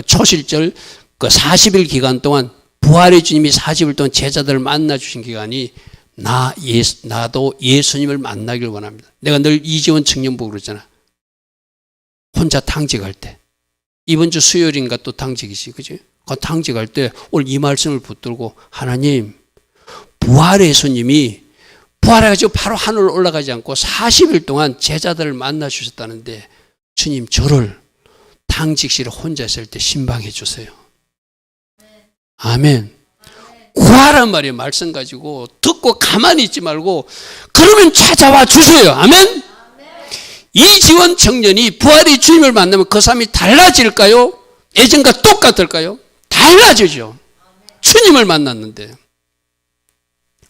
초실절 그 40일 기간 동안 부활의 주님이 40일 동안 제자들을 만나 주신 기간이 나도 예수님을 만나길 원합니다. 내가 늘 이지원 청년부 그러잖아. 혼자 당직할 때. 이번 주 수요일인가 또 당직이지, 그지? 그 당직할 때 오늘 이 말씀을 붙들고 하나님, 부활의 예수님이 부활해가지고 바로 하늘로 올라가지 않고 40일 동안 제자들을 만나 주셨다는데 주님 저를 당직실에 혼자 있을 때 신방해 주세요. 아멘. 구하란 말이에요. 말씀 가지고 듣고 가만히 있지 말고 그러면 찾아와 주세요. 아멘. 이지원 청년이 부활의 주님을 만나면 그 삶이 달라질까요? 예전과 똑같을까요? 달라지죠. 주님을 만났는데.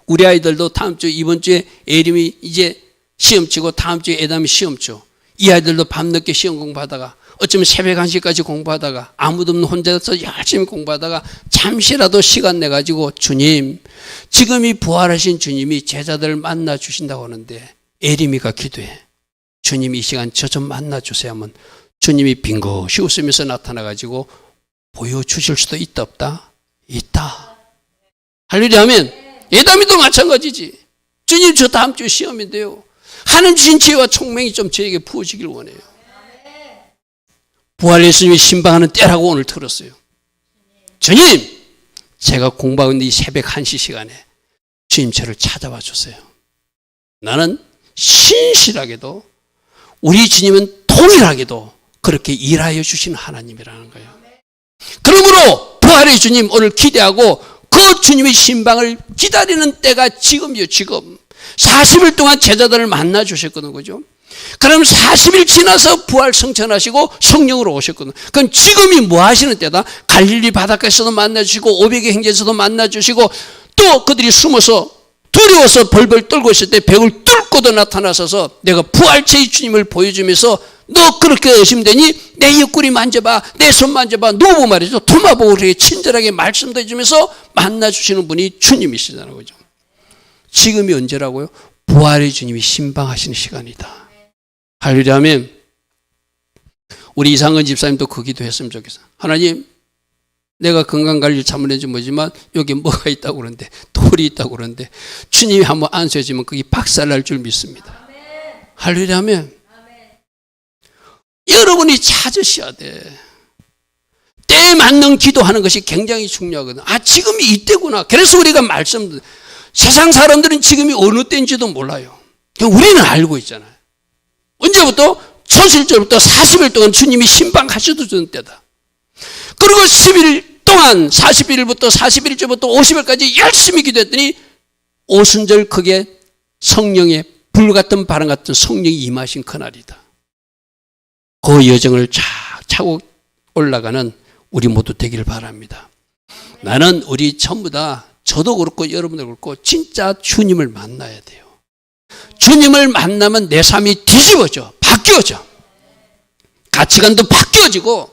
우리 아이들도 다음 주 이번 주에 에림이 이제 시험 치고 다음 주에 에담이 시험 쳐. 이 아이들도 밤늦게 시험 공부하다가 어쩌면 새벽 1시까지 공부하다가 아무도 없는 혼자서 열심히 공부하다가 잠시라도 시간 내가지고 주님, 지금 이 부활하신 주님이 제자들을 만나 주신다고 하는데 에림이가 기도해. 주님 이 시간 저 좀 만나 주세요 하면 주님이 빙긋이 웃으면서 나타나가지고 보여주실 수도 있다 없다? 있다. 할렐루야 하면 에담이도 마찬가지지. 주님 저 다음 주 시험인데요. 하나님 주신 지혜와 총명이 좀 저에게 부어지길 원해요. 부활 예수님이 신방하는 때라고 오늘 들었어요. 주님, 제가 공부하고 있는 이 새벽 1시 시간에 주님 저를 찾아와 주세요. 나는 신실하게도 우리 주님은 동일하게도 그렇게 일하여 주시는 하나님이라는 거예요. 그러므로 부활의 주님 오늘 기대하고 그 주님의 신방을 기다리는 때가 지금이요. 지금 40일 동안 제자들을 만나 주셨거든, 그죠? 그럼 40일 지나서 부활 성천하시고 성령으로 오셨거든. 그럼 지금이 뭐 하시는 때다? 갈릴리 바닷가에서도 만나 주시고 500의 행제에서도 만나 주시고 또 그들이 숨어서 두려워서 벌벌 떨고 있을 때 벽을 뚫고도 나타나셔서 내가 부활체의 주님을 보여주면서 너 그렇게 의심되니 내 옆구리 만져봐, 내 손 만져봐, 누구 말이죠? 토마보고 그렇게 친절하게 말씀도 해주면서 만나주시는 분이 주님이시잖아요. 그죠? 지금이 언제라고요? 부활의 주님이 신방하시는 시간이다. 할렐루야 하면 우리 이상근 집사님도 그 기도했으면 좋겠어요. 하나님, 내가 건강관리를 잘못했지 뭐지만 여기 뭐가 있다고 그러는데 돌이 있다고 그러는데 주님이 한번 안수해주면 그게 박살날 줄 믿습니다. 할렐루야 하면 여러분이 찾으셔야 돼. 때에 맞는 기도하는 것이 굉장히 중요하거든. 아, 지금이 이때구나. 그래서 우리가 세상 사람들은 지금이 어느 때인지도 몰라요. 우리는 알고 있잖아요. 언제부터? 초실절부터 40일 동안 주님이 신방하셔도 주는 때다. 그리고 10일 동안 41일부터 41일째부터 50일까지 열심히 기도했더니 오순절 그게 성령의 불같은 바람 같은 성령이 임하신 그날이다. 그 여정을 착 차고 올라가는 우리 모두 되길 바랍니다. 나는 우리 전부 다 저도 그렇고 여러분도 그렇고 진짜 주님을 만나야 돼요. 주님을 만나면 내 삶이 뒤집어져, 바뀌어져. 가치관도 바뀌어지고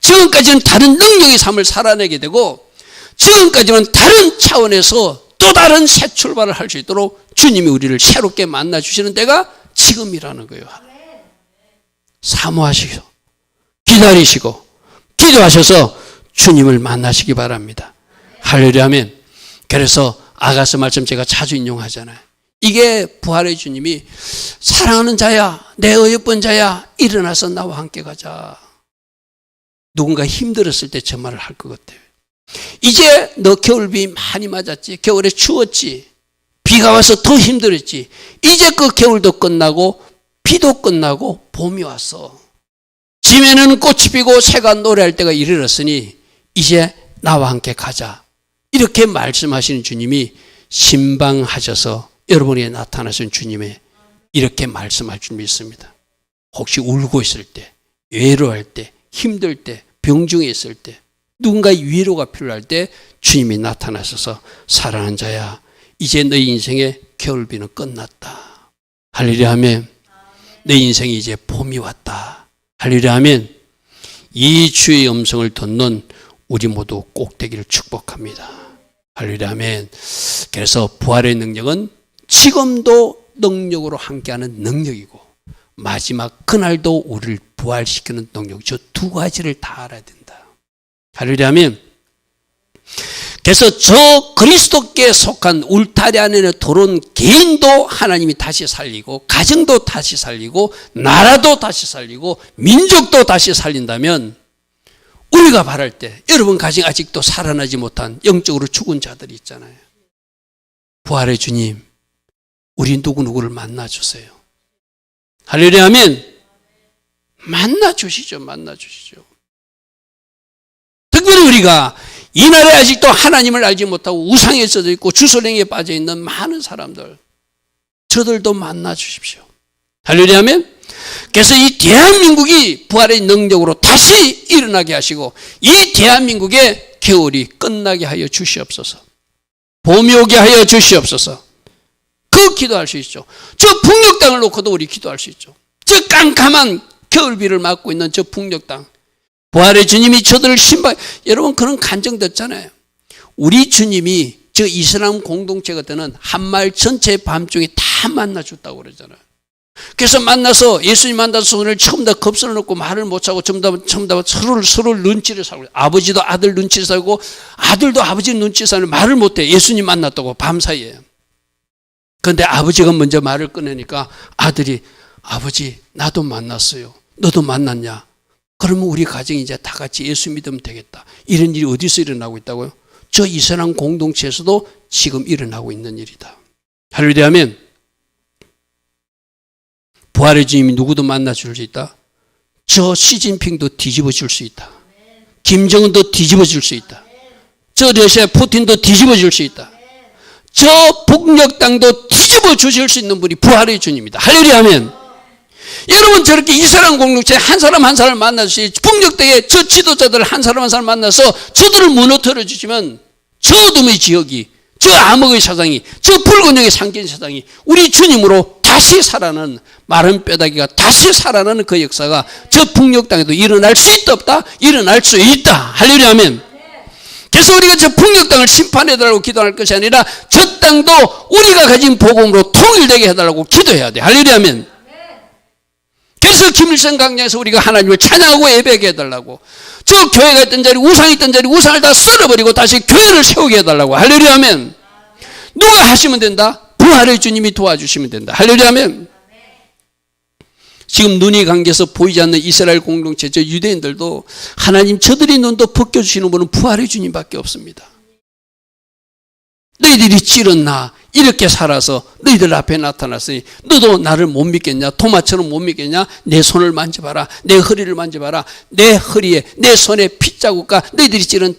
지금까지는 다른 능력의 삶을 살아내게 되고 지금까지는 다른 차원에서 또 다른 새 출발을 할 수 있도록 주님이 우리를 새롭게 만나주시는 때가 지금이라는 거예요. 사모하시고 기다리시고 기도하셔서 주님을 만나시기 바랍니다. 할렐루야 하면 그래서 아가서 말씀 제가 자주 인용하잖아요. 이게 부활의 주님이 사랑하는 자야, 내 어여쁜 자야, 일어나서 나와 함께 가자. 누군가 힘들었을 때 저 말을 할 것 같아요. 이제 너 겨울비 많이 맞았지, 겨울에 추웠지, 비가 와서 더 힘들었지. 이제 그 겨울도 끝나고 비도 끝나고 봄이 왔어. 지면에는 꽃이 피고 새가 노래할 때가 이르렀으니 이제 나와 함께 가자. 이렇게 말씀하시는 주님이 신방하셔서 여러분에게 나타나신 주님의 이렇게 말씀할 줄 믿습니다. 혹시 울고 있을 때, 외로워할 때, 힘들 때, 병중에 있을 때, 누군가의 위로가 필요할 때 주님이 나타나셔서 사랑하는 자야, 이제 너희 인생의 겨울비는 끝났다. 할렐루야 하면 내 인생이 이제 봄이 왔다. 할렐루야 하면 이 주의 음성을 듣는 우리 모두 꼭 되기를 축복합니다. 할렐루야, 아멘. 그래서 부활의 능력은 지금도 능력으로 함께하는 능력이고 마지막 그날도 우리를 부활시키는 능력, 저 두 가지를 다 알아야 된다. 할렐루야, 아멘. 그래서 저 그리스도께 속한 울타리 안에 들어온 개인도 하나님이 다시 살리고 가정도 다시 살리고 나라도 다시 살리고 민족도 다시 살린다면 우리가 바랄 때 여러분 가정 아직도 살아나지 못한 영적으로 죽은 자들이 있잖아요. 부활의 주님, 우리 누구누구를 만나주세요. 할렐루야, 아멘. 만나주시죠. 만나주시죠. 특별히 우리가 이 나라에 아직도 하나님을 알지 못하고 우상에 젖어 있고 주소랭이에 빠져 있는 많은 사람들, 저들도 만나 주십시오. 할렐루야, 아멘. 그래서 이 대한민국이 부활의 능력으로 다시 일어나게 하시고 이 대한민국의 겨울이 끝나게 하여 주시옵소서. 봄이 오게 하여 주시옵소서. 그 기도할 수 있죠. 저 북녘 땅을 놓고도 우리 기도할 수 있죠. 저 깜깜한 겨울비를 맞고 있는 저 북녘 땅, 부활의 주님이 저들을 신방, 여러분 그런 간증 듣잖아요. 우리 주님이 저 이슬람 공동체 같은 한마을 전체 밤중에 다 만나줬다고 그러잖아요. 그래서 만나서 예수님 만나서 오늘 처음 다 겁을 넣고 말을 못하고 처음 다 서로를 눈치를 살고, 아버지도 아들 눈치를 살고 아들도 아버지 눈치를 살고 말을 못해. 예수님 만났다고 밤사이에. 그런데 아버지가 먼저 말을 꺼내니까 아들이, 아버지 나도 만났어요. 너도 만났냐? 그러면 우리 가정이 이제 다 같이 예수 믿으면 되겠다. 이런 일이 어디서 일어나고 있다고요? 저 이슬람 공동체에서도 지금 일어나고 있는 일이다. 할렐루야, 아멘. 부활의 주님이 누구도 만나줄 수 있다. 저 시진핑도 뒤집어질 수 있다. 김정은도 뒤집어질 수 있다. 저 러시아 푸틴도 뒤집어질 수 있다. 저 북녘 땅도 뒤집어 주실 수 있는 분이 부활의 주님이다. 할렐루야, 아멘. 여러분 저렇게 이스라엘 공동체 한 사람 한 사람을 만나주시, 북녘 땅에 저 지도자들 한 사람 한 사람 만나서 저들을 무너뜨려 주시면 저 어둠의 지역이, 저 암흑의 사상이, 저 붉은 영의 상전 사상이 우리 주님으로 다시 살아나는, 마른 뼈다귀가 다시 살아나는 그 역사가 저 북녘 땅에도 일어날 수 있다 없다? 일어날 수 있다. 할렐루야, 아멘. 그래서 우리가 저 북녘 땅을 심판해달라고 기도할 것이 아니라 저 땅도 우리가 가진 복음으로 통일되게 해달라고 기도해야 돼. 할렐루야, 아멘. 그래서 김일성 강장에서 우리가 하나님을 찬양하고 예배하게 해달라고, 저 교회가 있던 자리, 우상이 있던 자리 우상을 다 썰어버리고 다시 교회를 세우게 해달라고. 할렐루야, 아멘. 누가 하시면 된다? 부활의 주님이 도와주시면 된다. 할렐루야, 아멘. 지금 눈이 감겨서 보이지 않는 이스라엘 공동체, 저 유대인들도 하나님 저들이 눈도 벗겨주시는 분은 부활의 주님밖에 없습니다. 너희들이 찌른 이렇게 살아서 너희들 앞에 나타났으니 너도 나를 못 믿겠냐? 토마처럼 못 믿겠냐? 내 손을 만져봐라. 내 허리를 만져봐라. 내 허리에, 내 손에 핏자국과 너희들이 찌른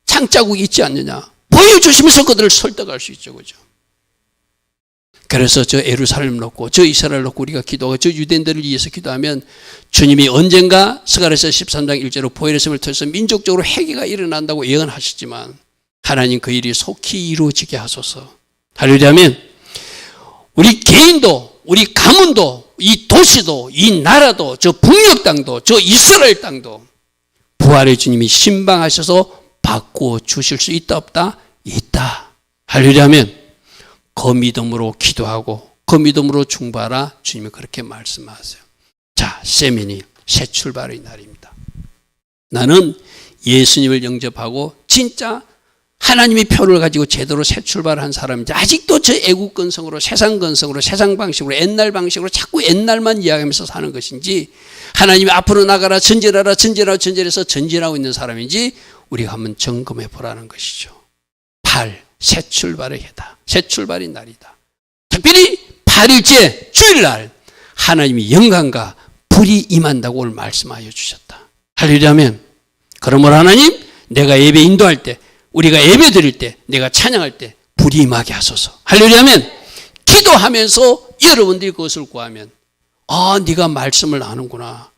창자국이 있지 않느냐? 보여주시면서 그들을 설득할 수 있죠. 그죠? 그래서 저 예루살렘 놓고 저 이스라엘 놓고 우리가 기도하고 저 유대인들을 위해서 기도하면 주님이 언젠가 스가랴서 13장 1절로 보혈의 통해서 민족적으로 회개가 일어난다고 예언하셨지만 하나님 그 일이 속히 이루어지게 하소서. 할렐루야, 아멘. 우리 개인도, 우리 가문도, 이 도시도, 이 나라도, 저 북녘 땅도, 저 이스라엘 땅도 부활의 주님이 신방하셔서 바꾸어 주실 수 있다 없다? 있다. 할렐루야, 아멘. 그 믿음으로 기도하고 그 믿음으로 중보하라. 주님이 그렇게 말씀하세요. 자, 세미니 새 출발의 날입니다. 나는 예수님을 영접하고 진짜 하나님의 표를 가지고 제대로 새 출발한 사람인지, 아직도 저 애국 근성으로, 세상 근성으로, 세상 방식으로, 옛날 방식으로 자꾸 옛날만 이야기하면서 사는 것인지, 하나님이 앞으로 나가라, 전진하라, 전진하라, 전진해서 전진하고 있는 사람인지 우리가 한번 점검해 보라는 것이죠. 새 출발의 해다. 새 출발의 날이다. 특별히 8일째 주일날 하나님이 영광과 불이 임한다고 오늘 말씀하여 주셨다. 할렐루야, 아멘. 그러므로 하나님, 내가 예배 인도할 때, 우리가 예배 드릴 때, 내가 찬양할 때 불이 임하게 하소서. 할렐루야, 아멘. 기도하면서 여러분들이 그것을 구하면, 네가 말씀을 아는구나.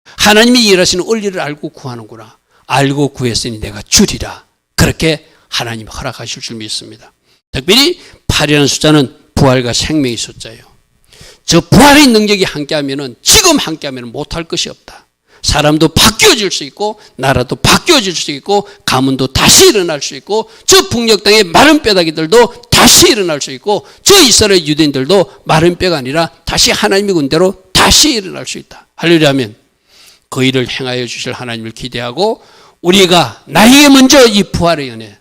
하나님이 일하시는 원리를 알고 구하는구나. 알고 구했으니 내가 주리라. 그렇게 하나님 허락하실 줄 믿습니다. 특별히 8이라는 숫자는 부활과 생명의 숫자예요. 저 부활의 능력이 함께하면, 지금 함께하면 못할 것이 없다. 사람도 바뀌어질 수 있고 나라도 바뀌어질 수 있고 가문도 다시 일어날 수 있고 저 북녘 땅의 마른 뼈다귀들도 다시 일어날 수 있고 저 이스라엘 유대인들도 마른 뼈가 아니라 다시 하나님의 군대로 다시 일어날 수 있다. 할렐루야면 그 일을 행하여 주실 하나님을 기대하고 우리가 나에게 먼저 이 부활의 은혜,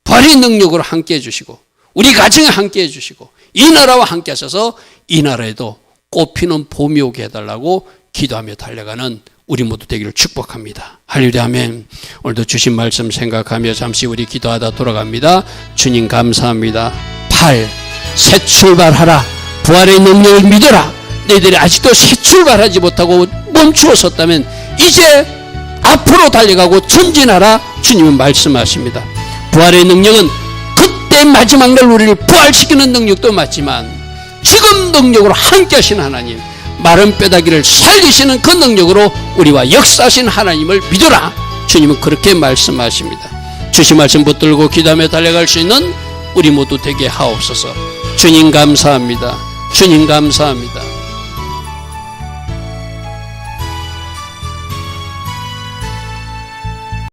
부활의 능력으로 함께 해주시고 우리 가정에 함께 해주시고 이 나라와 함께 하셔서 이 나라에도 꽃피는 봄이 오게 해달라고 기도하며 달려가는 우리 모두 되기를 축복합니다. 할렐루야 아멘. 오늘도 주신 말씀 생각하며 잠시 우리 기도하다 돌아갑니다. 주님 감사합니다. 새 출발하라. 부활의 능력을 믿어라. 너희들이 아직도 새 출발하지 못하고 멈추어 섰다면 이제 앞으로 달려가고 전진하라. 주님은 말씀하십니다. 부활의 능력은 그때 마지막 날 우리를 부활시키는 능력도 맞지만 지금 능력으로 함께 하신 하나님, 마른 뼈다귀를 살리시는 그 능력으로 우리와 역사하신 하나님을 믿어라. 주님은 그렇게 말씀하십니다. 주신 말씀 붙들고 기도하며 달려갈 수 있는 우리 모두 되게 하옵소서. 주님 감사합니다. 주님 감사합니다.